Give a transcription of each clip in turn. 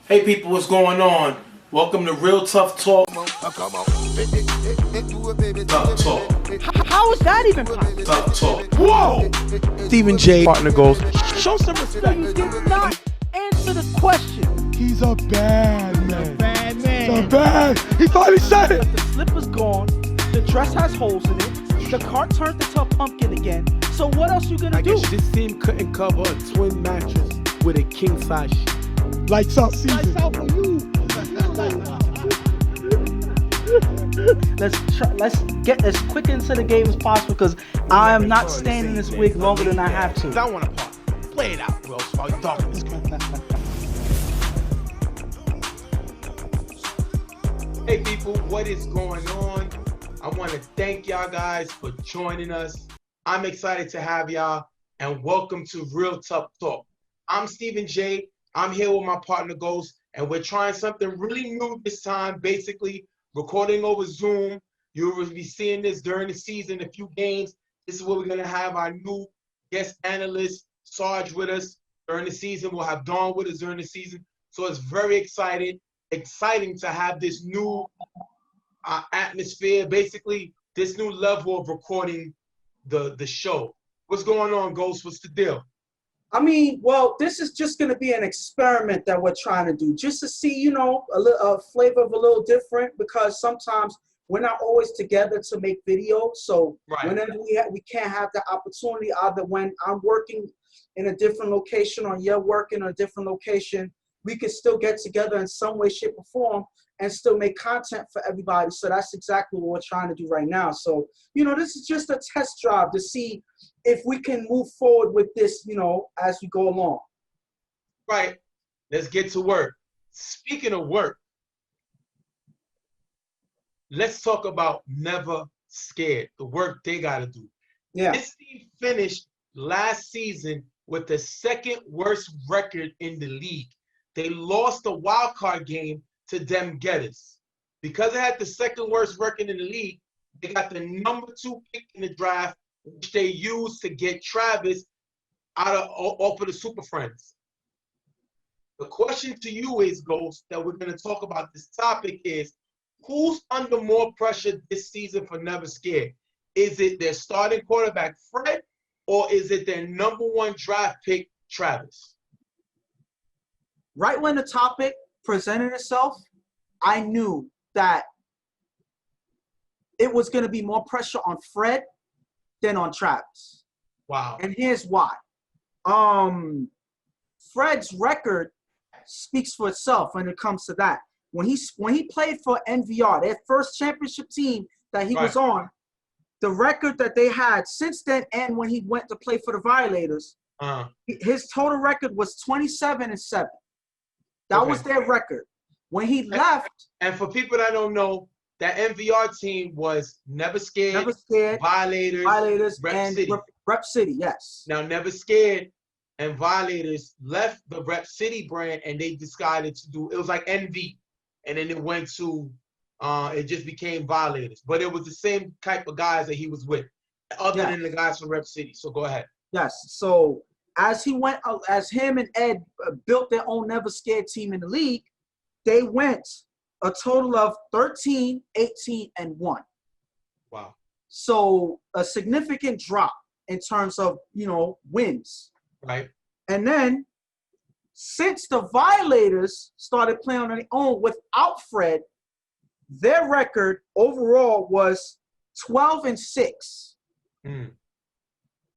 Hey people, what's going on? Welcome to Real Tough Talk. Tough Talk. How is that even possible? Tough Talk. Whoa! Stephen J. partner goes, Show some respect. You did not answer the question. he's a bad man. Bad man. He's a bad. He finally said it. The slipper's gone. The dress has holes in it. The cart turned into a pumpkin again. So what else you gonna do? This team couldn't cover a twin mattress with a king size sheet. Lights out season. Lights out for you. Let's get as quick into the game as possible because I am not staying in this wig longer than I have to. I want to part. Play it out, Wells, while you're talking this game. Hey people, what is going on? I want to thank y'all guys for joining us. I'm excited to have y'all and welcome to Real Tough Talk. I'm Stephen J. I'm here with my partner Ghost and we're trying something really new this time, basically recording over Zoom. You will be seeing this during the season, a few games. This is where we're going to have our new guest analyst, Sarge, with us during the season. We'll have Dawn with us during the season. So it's very exciting to have this new atmosphere, basically this new level of recording the show. What's going on, Ghost? What's the deal? I mean, well, this is just going to be an experiment that we're trying to do, just to see, a flavor of a little different, because sometimes we're not always together to make videos. So whenever we can't have the opportunity, either when I'm working in a different location or you're working in a different location, we can still get together in some way, shape, or form and still make content for everybody. So that's exactly what we're trying to do right now. So, this is just a test drive to see if we can move forward with this, as we go along. Right. Let's get to work. Speaking of work, let's talk about Never Scared, the work they got to do. Yeah. This team finished last season with the second worst record in the league. They lost the wild card game to them Getters. Because they had the second worst record in the league, they got the number 2 pick in the draft, which they used to get Travis off of the Super Friends. The question to you is, Ghost, that we're going to talk about this topic is, who's under more pressure this season for Never Scared? Is it their starting quarterback, Fred, or is it their number 1 draft pick, Travis? Right when the topic presented itself, I knew that it was going to be more pressure on Fred than on Travis. Wow. And here's why. Fred's record speaks for itself when it comes to that. When he played for NVR, their first championship team that he was on, the record that they had since then and when he went to play for the Violators, his total record was 27-7. That was their record. When he left. And for people that don't know, that NVR team was Never Scared, Violators, Rep City. Rep City, yes. Now, Never Scared and Violators left the Rep City brand and they decided to do, it was like NV. And then it went to, it just became Violators. But it was the same type of guys that he was with, other than the guys from Rep City. So go ahead. Yes. So as him and Ed built their own Never Scared team in the league, they went a total of 13, 18, and 1. Wow. So a significant drop in terms of, wins. Right. And then since the Violators started playing on their own without Fred, their record overall was 12-6.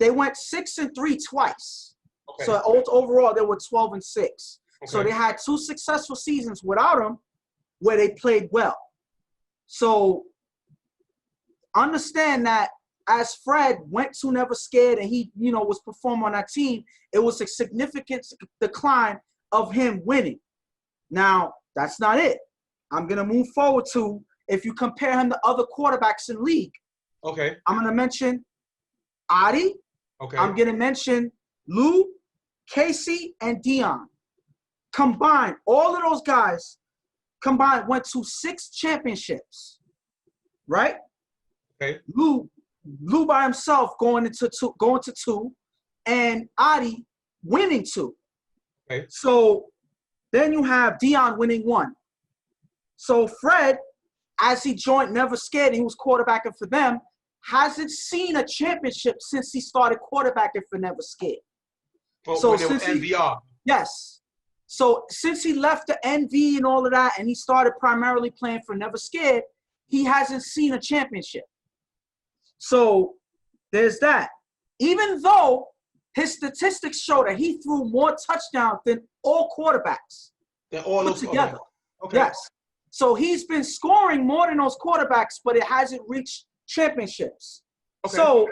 They went 6-3 twice. Okay. So overall, they were 12-6. Okay. So they had 2 successful seasons without him where they played well. So understand that as Fred went to Never Scared and he, was performing on that team, it was a significant decline of him winning. Now, that's not it. I'm going to move forward to, if you compare him to other quarterbacks in the league. Okay. I'm going to mention Adi. Okay. I'm going to mention Lou, Casey, and Dion. Combined, all of those guys combined went to 6 championships, right? Okay. Lou by himself going to 2, and Adi winning 2. Okay. So Then you have Dion winning 1. So Fred, as he joined Never Scared, he was quarterbacking for them, hasn't seen a championship since he started quarterbacking for Never Scared. So when they were NVR. Yes. So since he left the NV and all of that, and he started primarily playing for Never Scared, he hasn't seen a championship. So there's that. Even though his statistics show that he threw more touchdowns than all quarterbacks They're all put together. Okay. Yes. So he's been scoring more than those quarterbacks, but it hasn't reached championships. Okay. So,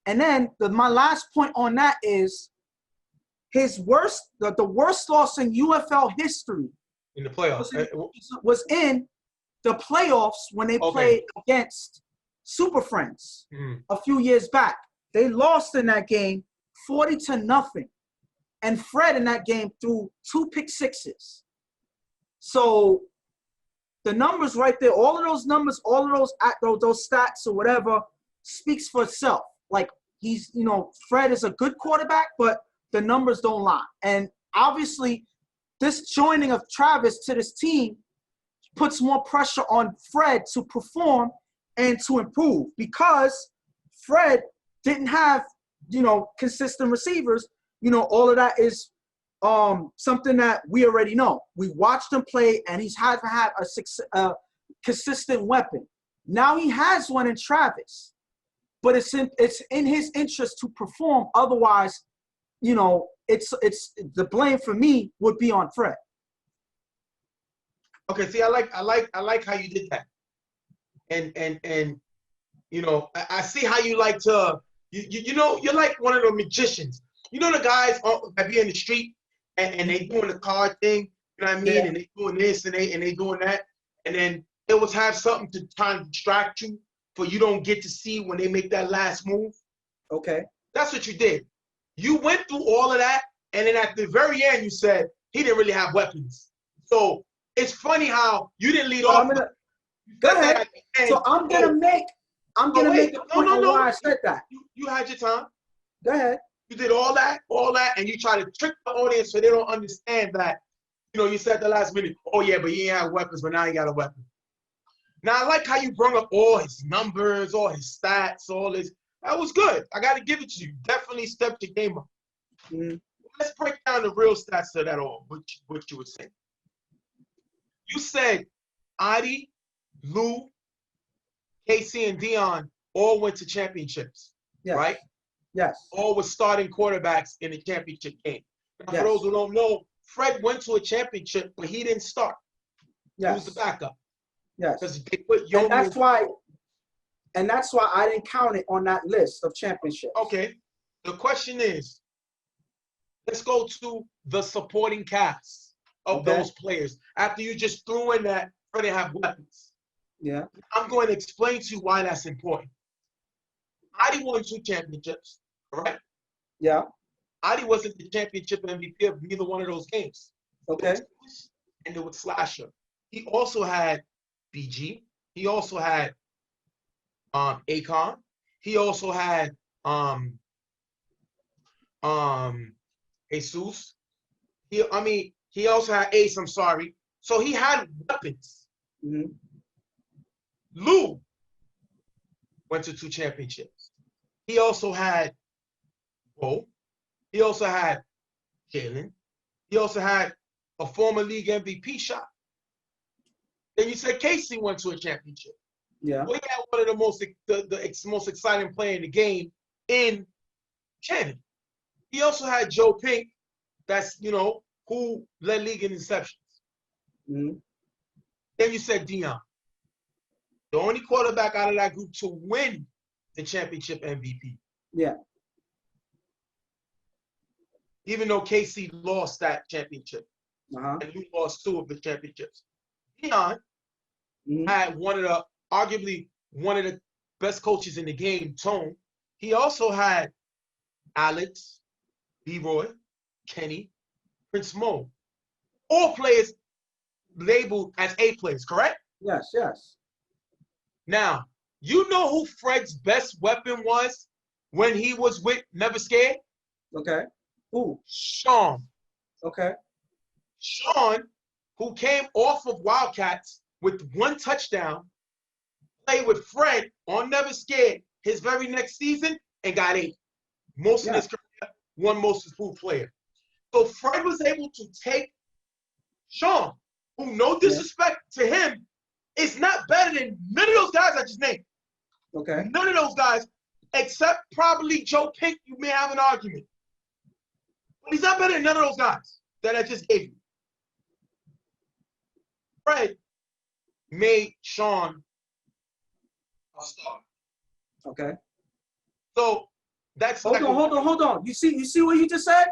and then my last point on that is his worst, the worst loss in UFL history In the playoffs. was in the playoffs when they played against Super Friends a few years back. They lost in that game 40-0. And Fred in that game threw 2 pick sixes. So the numbers right there, all of those numbers, all of those stats or whatever speaks for itself. Like he's, Fred is a good quarterback, but the numbers don't lie. And obviously this joining of Travis to this team puts more pressure on Fred to perform and to improve, because Fred didn't have, consistent receivers. All of that is something that we already know. We watched him play, and he's had to have a consistent weapon. Now he has one in Travis, but it's in his interest to perform. Otherwise, it's the blame for me would be on Fred. Okay, see, I like how you did that, and I see how you like to you're like one of the magicians. The guys that be in the street and they doing the card thing, you know what I mean? Yeah. And they doing this and they doing that, and then they always have something to try and distract you for you don't get to see when they make that last move. Okay. That's what you did. You went through all of that, and then at the very end you said he didn't really have weapons. So it's funny how you didn't lead off. Go ahead. So I'm gonna make a point on why I said that. You had your time. Go ahead. You did all that, and you try to trick the audience so they don't understand that, you said at the last minute, oh yeah, but he ain't had weapons, but now he got a weapon. Now I like how you brought up all his numbers, all his stats, all this. That was good. I got to give it to you. Definitely stepped your game up. Mm-hmm. Let's break down the real stats of that all, what you were saying. You said Adi, Lou, Casey, and Dion all went to championships, Yes. right? Yes. All were starting quarterbacks in the championship game. Now, Yes. for those who don't know, Fred went to a championship, but he didn't start. Yes. He was the backup. Yes. Because they put And that's why I didn't count it on that list of championships. Okay. The question is, let's go to the supporting cast of those players. After you just threw in that Fred didn't have weapons. Yeah. I'm going to explain to you why that's important. Adi won 2 championships, correct? Yeah. Adi wasn't the championship MVP of neither one of those games. Okay. And it was Slasher. He also had BG. He also had Akon. He also had Jesus. He also had Ace, I'm sorry. So he had weapons. Mm-hmm. Lou went to 2 championships. He also had Bo. He also had Jalen. He also had a former league MVP shot. Then you said Casey went to a championship. Yeah. We had one of the most exciting player in the game in Shannon. He also had Joe Pink, that's who led league in interceptions. Mm-hmm. Then you said Dion, the only quarterback out of that group to win the championship MVP. Yeah. Even though Casey lost that championship, and Lou lost 2 of the championships. Dion had arguably one of the best coaches in the game, Tone. He also had Alex, Leroy, Kenny, Prince Mo. All players labeled as A players, correct? Yes, yes. Now, you know who Fred's best weapon was when he was with Never Scared? Okay. Who? Sean. Okay. Sean, who came off of Wildcats with 1 touchdown, played with Fred on Never Scared his very next season and got 8. Most in his career, 1 most improved player. So Fred was able to take Sean, who, no disrespect to him, is not better than none of those guys I just named. Okay. None of those guys, except probably Joe Pink, you may have an argument. But he's not better than none of those guys that I just gave you. Fred made Sean a star. Okay. So that's hold on. You see what you just said?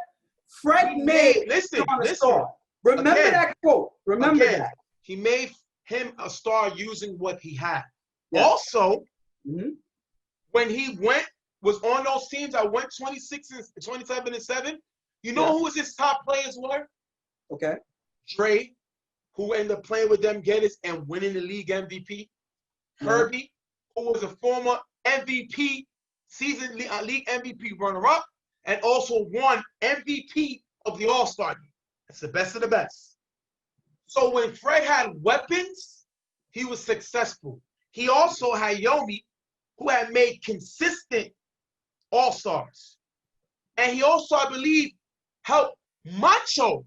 Fred made listen. Sean a star. Remember that quote. Remember that. He made him a star using what he had. Yes. Also, when he was on those teams that went 26 and 27 and 7, you know who his top players were? Okay. Dre, who ended up playing with them Geddes and winning the league MVP. Herbie, who was a former MVP, league MVP runner-up, and also won MVP of the All-Star game. That's the best of the best. So when Fred had weapons, he was successful. He also had Yomi, who had made consistent All-Stars. And he also, I believe, helped Macho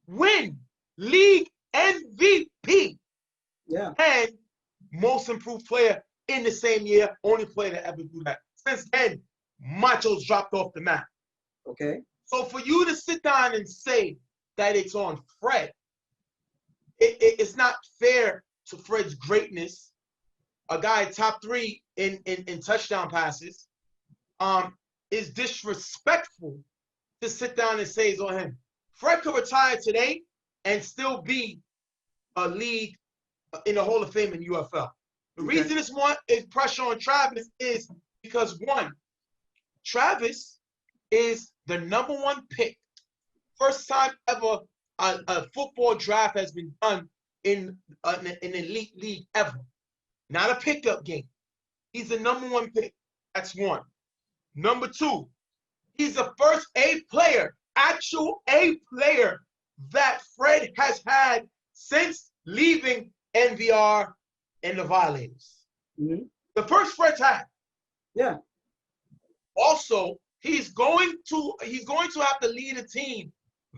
win league MVP. Yeah. And most improved player in the same year, only player to ever do that. Since then, Macho's dropped off the map. Okay. So for you to sit down and say that it's on Fred, it's not fair to Fred's greatness. A guy top 3 in touchdown passes is disrespectful to sit down and say it's on him. Fred could retire today and still be a league in the Hall of Fame in UFL. The reason it's more pressure on Travis is because, one, Travis is the #1 pick. First time ever a football draft has been done in an elite league ever. Not a pickup game. He's the #1 pick. That's one. Number 2, he's the first A player, actual A player that Fred has had since leaving NVR and the Violators. The first Fred's had. Yeah. Also, he's going to have to lead a team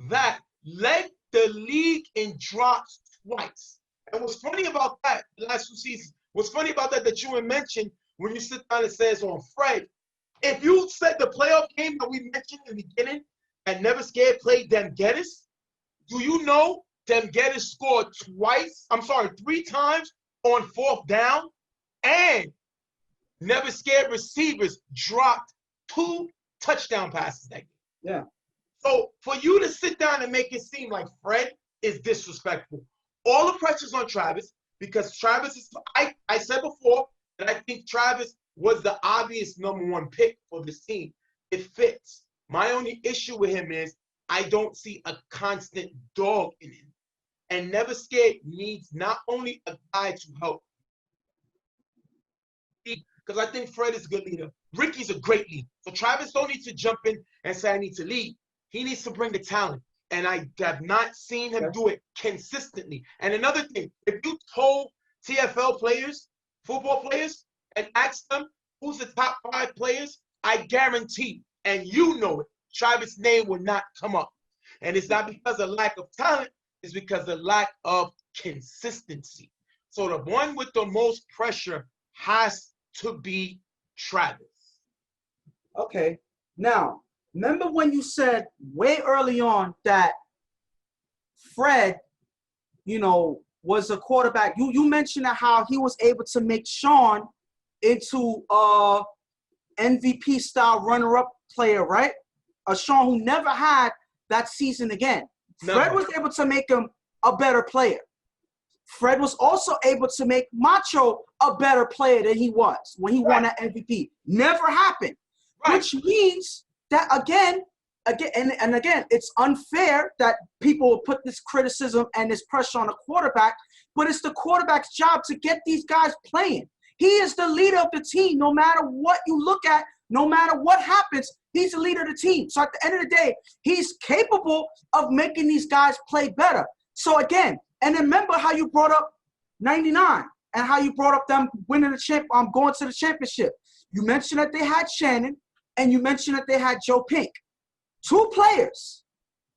that led the league in drops twice. And what's funny about that, the last 2 seasons, what's funny about that you had mentioned when you sit down and says on Fred, if you said the playoff game that we mentioned in the beginning and Never Scared played them Geddes, do you know them Geddes scored 3 times on 4th down, and Never Scared receivers dropped 2 touchdown passes that game. Yeah. So for you to sit down and make it seem like Fred is disrespectful, all the pressure's on Travis because Travis is, I said before that I think Travis was the obvious #1 pick for this team. It fits. My only issue with him is I don't see a constant dog in him. And Never Scared needs not only a guy to help, because I think Fred is a good leader. Ricky's a great leader. So Travis don't need to jump in and say, I need to lead. He needs to bring the talent. And I have not seen him do it consistently. And another thing, if you told TFL players, football players, and asked them who's the top 5 players, I guarantee, and you know it, Travis' name will not come up. And it's not because of lack of talent, it's because of lack of consistency. So the one with the most pressure has to be Travis. Okay. Now, remember when you said way early on that Fred, was a quarterback. You mentioned how he was able to make Sean into a MVP style runner-up player, right? A Sean who never had that season again. Never. Fred was able to make him a better player. Fred was also able to make Macho a better player than he was when he won that MVP. Never happened. Right. Which means that again, it's unfair that people will put this criticism and this pressure on the quarterback, but it's the quarterback's job to get these guys playing. He is the leader of the team. No matter what you look at, no matter what happens, He's the leader of the team. So at the end of the day, he's capable of making these guys play better. So again, and remember how you brought up 99 and how you brought up them winning the going to the championship. You mentioned that they had Shannon and you mentioned that they had Joe Pink. 2 players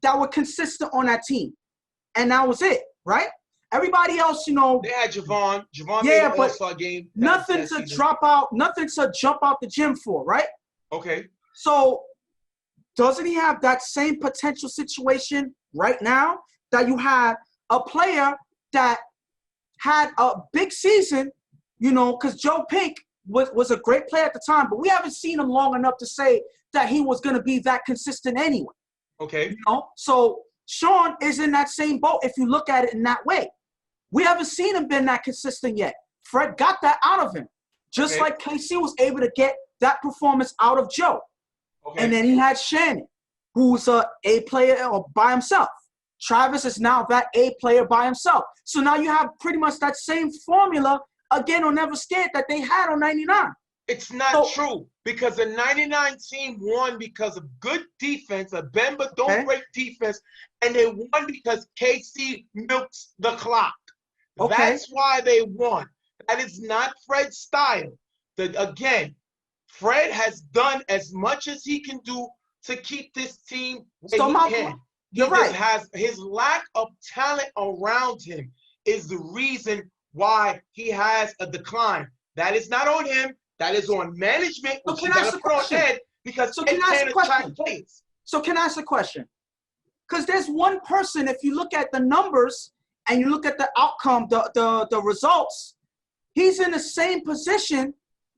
that were consistent on that team. And that was it, right? Everybody else, you know. They had Javon. Javon made an all-star game. Nothing to drop out, nothing to jump out the gym for, right? Okay. So doesn't he have that same potential situation right now that you had a player that had a big season, you know, because Joe Pink was a great player at the time, but we haven't seen him long enough to say that he was going to be that consistent anyway. Okay. You know? So Sean is in that same boat if you look at it in that way. We haven't seen him been that consistent yet. Fred got that out of him, just like KC was able to get that performance out of Joe. Okay. And then he had Shannon, who's a player by himself. Travis is now that A player by himself. So now you have pretty much that same formula again on Never Scared that they had on 99. It's not true because the 99 team won because of good defense, a bend but don't break defense, and they won because KC milks the clock. That's why they won. That is not Fred's style. Again, Fred has done as much as he can do to keep this team where he can. You're right. Has his lack of talent around him is the reason why he has a decline. That is not on him. That is on management. So can I ask a question? Because so can I ask a question? So can I ask a question? Because there's one person, if you look at the numbers and you look at the outcome, the results, he's in the same position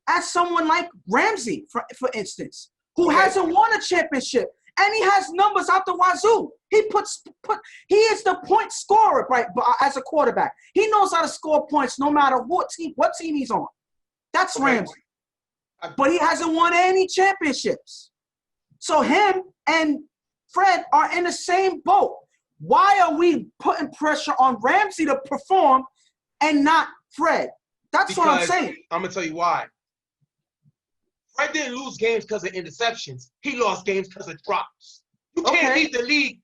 as someone like Ramsey, for instance, who hasn't won a championship. And he has numbers out the wazoo. He is the point scorer, right? As a quarterback, he knows how to score points no matter what team he's on. That's Ramsey. But he hasn't won any championships. So him and Fred are in the same boat. Why are we putting pressure on Ramsey to perform and not Fred? That's what I'm saying. I'm gonna tell you why. Fred didn't lose games because of interceptions. He lost games because of drops. You can't lead the league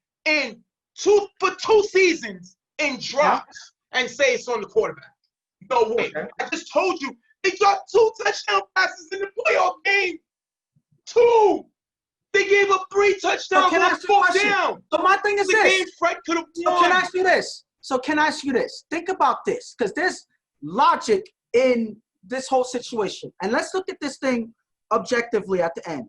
for 2 seasons in drops and say it's on the quarterback. No way. I just told you they dropped 2 touchdown passes in the playoff game. 2. They gave up 3 touchdowns on 4th down. So my thing is this. Game Fred could have won. So can I ask you this? Think about this, because there's logic in this whole situation. And let's look at this thing objectively at the end.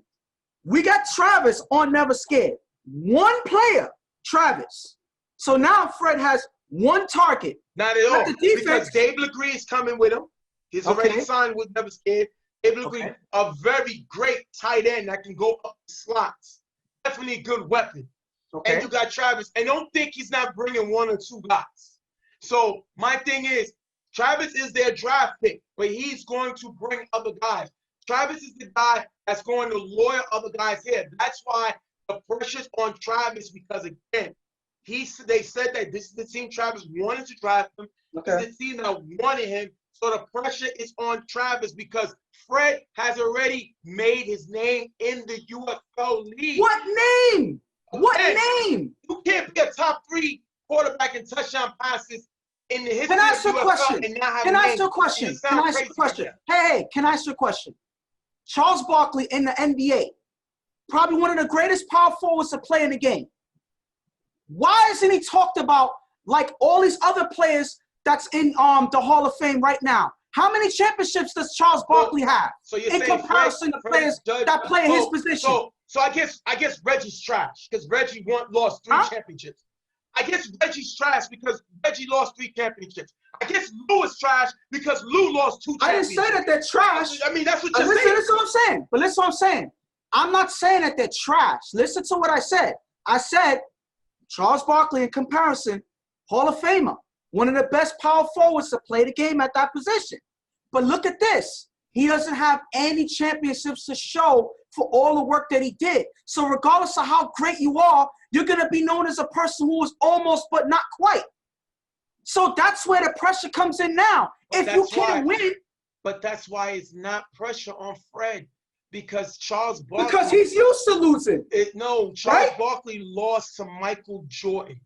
We got Travis on Never Scared. 1 player, Travis. So now Fred has 1 target. Not at all. Because Dave Legree is coming with him. He's already signed with Never Scared. Dave Legree, a very great tight end that can go up the slots. Definitely a good weapon. And you got Travis. And don't think he's not bringing 1 or 2 guys. So my thing is, Travis is their draft pick, but he's going to bring other guys. Travis is the guy that's going to lawyer other guys here. That's why the pressure's on Travis, because again, they said that this is the team Travis wanted to draft him. This is the team that wanted him. So the pressure is on Travis because Fred has already made his name in the UFL league. What name? What name? You can't be a top 3 quarterback in touchdown passes in the history of the UFL and not have Can I ask you a question? Can I ask you a question? Hey, can I ask you a question? Charles Barkley in the NBA, probably one of the greatest power forwards to play in the game. Why isn't he talked about like all these other players that's in the Hall of Fame right now? How many championships does Charles Barkley have in comparison to players that play his position? So I guess Reggie's trash because Reggie lost 3 championships. I guess Reggie's trash because Reggie lost 3 championships. I guess Lou is trash because Lou lost 2 championships. I didn't say that they're trash. I mean, that's what you're saying. Listen what I'm saying. But listen what I'm saying. I'm not saying that they're trash. Listen to what I said. I said Charles Barkley in comparison, Hall of Famer. One of the best power forwards to play the game at that position. But look at this. He doesn't have any championships to show for all the work that he did. So regardless of how great you are, you're going to be known as a person who was almost but not quite. So that's where the pressure comes in now. If you can't win. But that's why it's not pressure on Fred. Because Charles Barkley. Because he's used to losing. No, Charles Right? Barkley lost to Michael Jordan.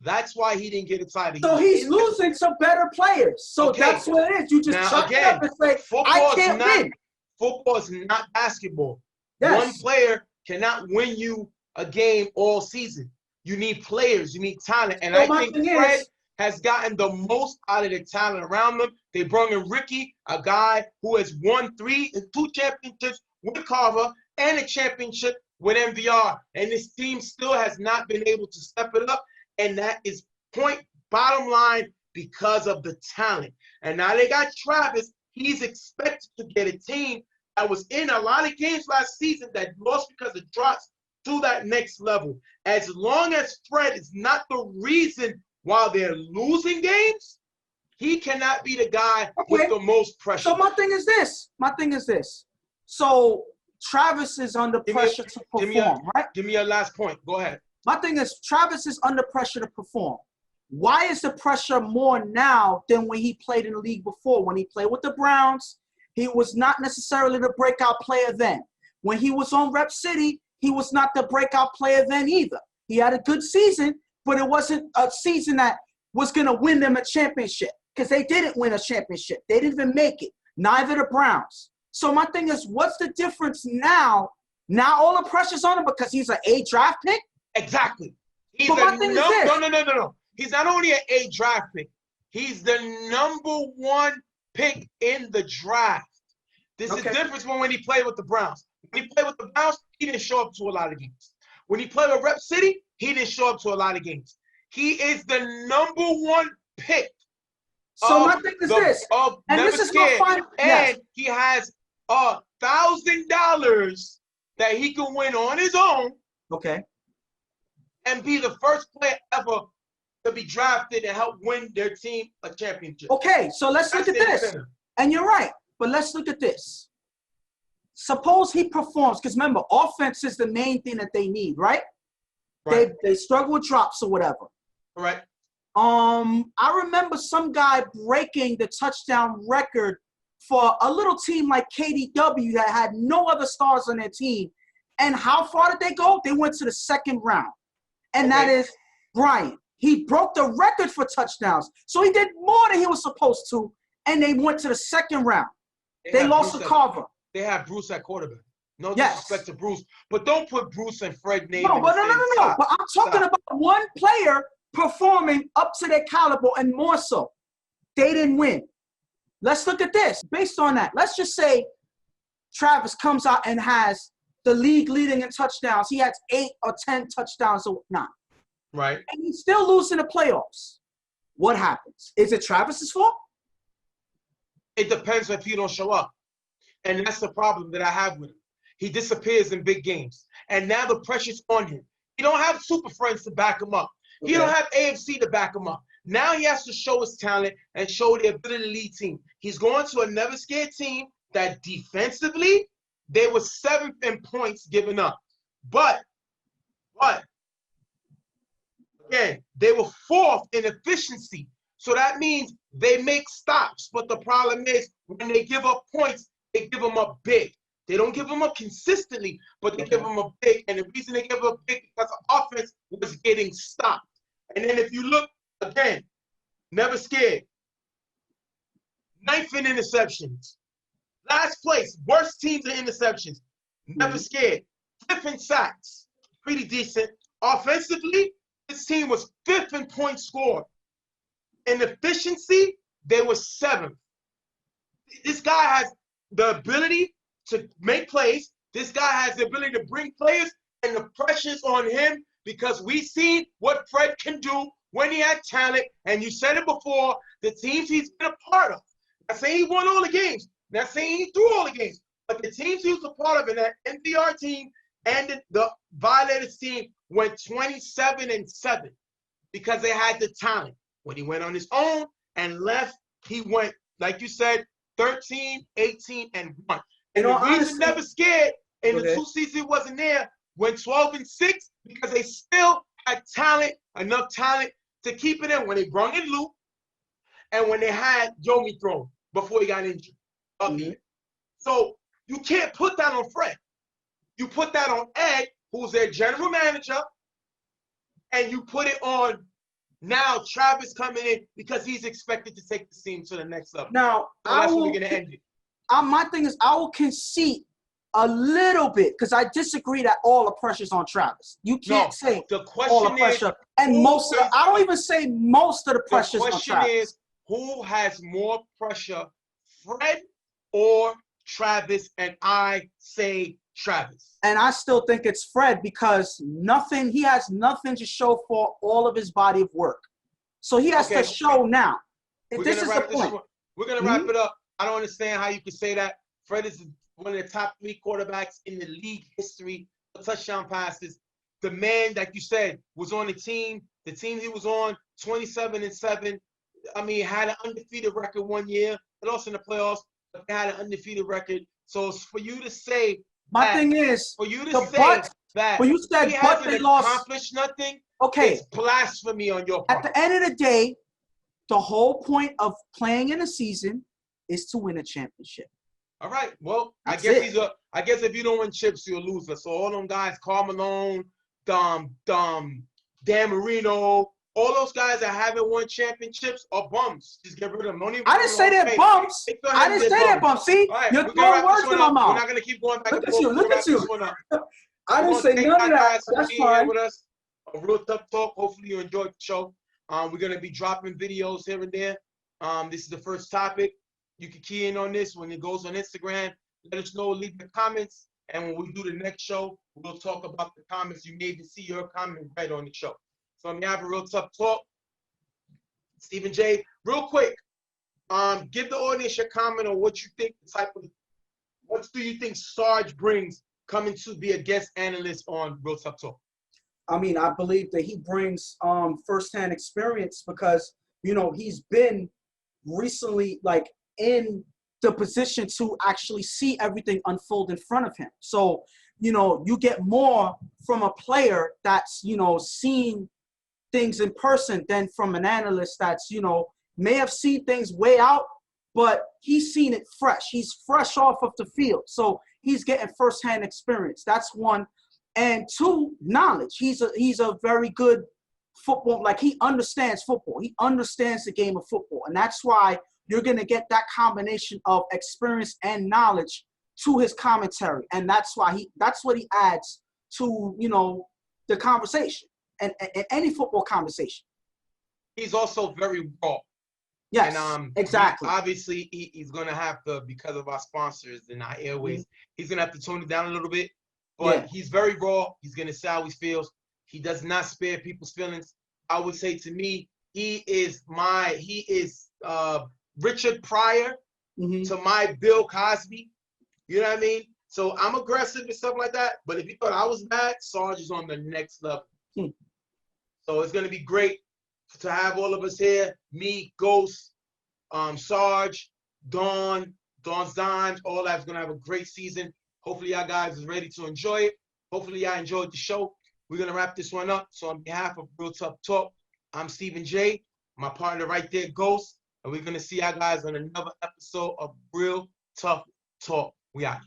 That's why he didn't get a title. So he's losing to better players. So Okay. that's what it is. You just Now, chuck it again, up and say, I can't win. Football is not basketball. Yes. One player cannot win you a game all season. You need players. You need talent. And So I my think thing Fred is- has gotten the most out of the talent around them. They brought in Ricky, a guy who has won 2 championships with Carver and a championship with MVR. And this team still has not been able to step it up. And that is bottom line because of the talent. And now they got Travis. He's expected to get a team that was in a lot of games last season that lost because of drops to that next level. As long as Fred is not the reason why they're losing games, he cannot be the guy with the most pressure. So my thing is this. So Travis is under pressure to perform, right? Give me your last point. Go ahead. My thing is Travis is under pressure to perform. Why is the pressure more now than when he played in the league before? When he played with the Browns, he was not necessarily the breakout player then. When he was on Rep City, he was not the breakout player then either. He had a good season, but it wasn't a season that was going to win them a championship because they didn't win a championship. They didn't even make it. Neither the Browns. So my thing is, what's the difference now? Now all the pressure's on him because he's an A draft pick? Exactly. He's But my thing is this. No. He's not only an A draft pick. He's the #1 pick in the draft. There's a difference from when he played with the Browns. When he played with the Browns, he didn't show up to a lot of games. When he played with Rep City, he didn't show up to a lot of games. He is the #1 pick. So my thing is this. And this is my final. And he has $1,000 that he can win on his own. Okay. And be the first player ever to be drafted and help win their team a championship. Okay, so let's look at this. And you're right, but let's look at this. Suppose he performs, because remember, offense is the main thing that they need, right? They struggle with drops or whatever. Right. I remember some guy breaking the touchdown record for a little team like KDW that had no other stars on their team. And how far did they go? They went to the second round. And that is Bryant. He broke the record for touchdowns. So he did more than he was supposed to, and they went to the second round. They lost to Carver. They have Bruce at quarterback. No disrespect to Bruce, but don't put Bruce and Fred name. No. But I'm talking about one player performing up to their caliber and more so. They didn't win. Let's look at this. Based on that, let's just say Travis comes out and has the league leading in touchdowns. He has 8 or 10 touchdowns or whatnot. Right. And he's still losing the playoffs. What happens? Is it Travis's fault? It depends if he don't show up. And that's the problem that I have with him. He disappears in big games. And now the pressure's on him. He don't have super friends to back him up. He don't have AFC to back him up. Now he has to show his talent and show the ability to lead team. He's going to a never scared team that defensively, they were 7th in points given up. But again, they were 4th in efficiency. So that means they make stops. But the problem is when they give up points, they give them up big. They don't give them up consistently, but they give them up big. And the reason they give up big is because the offense was getting stopped. And then if you look, again, never scared. 9th in interceptions. Last place, worst teams in interceptions. Never scared. 5th in sacks. Pretty decent. Offensively, this team was 5th in points scored. In efficiency, they were 7th. This guy has the ability to make plays. This guy has the ability to bring players, and the pressure's on him because we've seen what Fred can do when he had talent. And you said it before, the teams he's been a part of. Not saying he won all the games. Not saying he threw all the games. But the teams he was a part of in that NVR team and the Violators team went 27-7 because they had the talent. When he went on his own and left, he went, like you said, 13, 18, and 1. And the reason never scared in the 2 seasons he wasn't there, went 12-6 because they still had talent, enough talent to keep it in when they brought in Luke and when they had Yomi thrown before he got injured. So You can't put that on Fred. You put that on Ed, who's their general manager, and you put it on now Travis coming in because he's expected to take the team to the next level. Now, So that's where we're going to end it. My thing is, I will concede a little bit because I disagree that all the pressure's on Travis. You can't say the question all the pressure. And most of I don't even say most of the pressure's on Travis. The question is, who has more pressure, Fred or Travis? And I say Travis. And I still think it's Fred because he has nothing to show for all of his body of work. So he has to show now. This is the point. We're going to wrap it up. I don't understand how you can say that. Fred is one of the top 3 quarterbacks in the league history for touchdown passes. The man, like you said, was on the team. The team he was on, 27-7. I mean, had an undefeated record one year. They lost in the playoffs, but they had an undefeated record. So it's for you to say my thing is, for you to say that when you said he but they lost, accomplished nothing, okay, it's blasphemy on your part. At the end of the day, the whole point of playing in a season is to win a championship. All right. Well, I guess if you don't win chips, you're a loser. So all them guys, Karl Malone, Dan Marino, all those guys that haven't won championships are bums. Just get rid of them. I didn't say they're bums. I didn't say they're bums. See, right, you're throwing words in my mouth. We're not gonna keep going back and forth. Look at you. I didn't say none of that. That's fine. With us. A real tough talk. Hopefully you enjoyed the show. We're gonna be dropping videos here and there. This is the first topic. You can key in on this when it goes on Instagram. Let us know, leave the comments, and when we do the next show, we'll talk about the comments. You may even see your comment read on the show. So I'm gonna have a real tough talk. Stephen J, real quick, give the audience your comment on what you think what do you think Sarge brings coming to be a guest analyst on Real Tough Talk? I mean, I believe that he brings firsthand experience because, he's been recently like in the position to actually see everything unfold in front of him. So, you get more from a player that's, seeing things in person than from an analyst that's, may have seen things way out, but he's seen it fresh. He's fresh off of the field. So he's getting firsthand experience. That's one. And two, knowledge. He's a very good football, like he understands football. He understands the game of football. And that's why you're going to get that combination of experience and knowledge to his commentary. And that's what he adds to, the conversation and any football conversation. He's also very raw. Yes, and, exactly. Obviously, he's going to have to, because of our sponsors and our airways, he's going to have to tone it down a little bit. But he's very raw. He's going to say how he feels. He does not spare people's feelings. I would say to me, he is Richard Pryor to my Bill Cosby. You know what I mean? So I'm aggressive and stuff like that. But if you thought I was bad, Sarge is on the next level. So it's going to be great to have all of us here. Me, Ghost, Sarge, Dawn's Dimes, all that's going to have a great season. Hopefully y'all guys is ready to enjoy it. Hopefully y'all enjoyed the show. We're going to wrap this one up. So on behalf of Real Tough Talk, I'm Stephen J. My partner right there, Ghost. And we're going to see y'all guys on another episode of Real Tough Talk. We out.